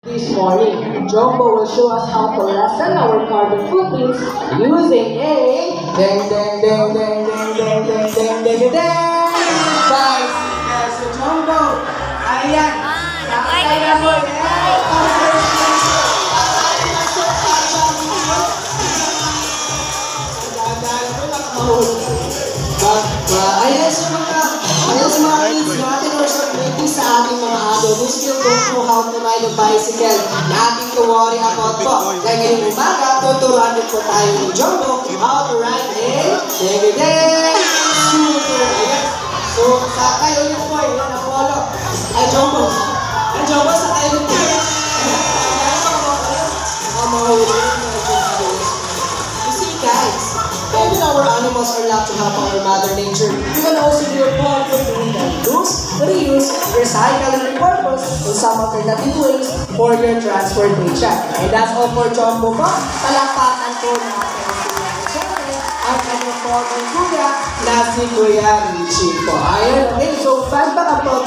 This morning, Jumbo will show us how to lessen our carbon footprints using a ding ding ding ding ding ding ding ding ding ding bicycle. So Jumbo, ayan, sakay na mo ayan sa mga kids natin or sa community sa ating mga adult who still don't know how to ride a bicycle. Nothing to worry about po. Kaya ngayong umaga, tuturuan din po tayo ni Jumbo how to ride a ding-ding scooter. Ayan. So, sakay ulit po. Ayan ang polo. Ay, Jumbo. Ay, Jumbo, sakay ulit po. You see, guys, even our animals are left to help our mother nature. You can also do your part for doing the reuse, recycle, and repurpose in some alternative ways for your transportation. And that's all for Jumbo po. Palakpakan po natin siyempre ang kanyang po ng kuya na si Kuya Richie po. Ayun, okay. So, fan pa ka po.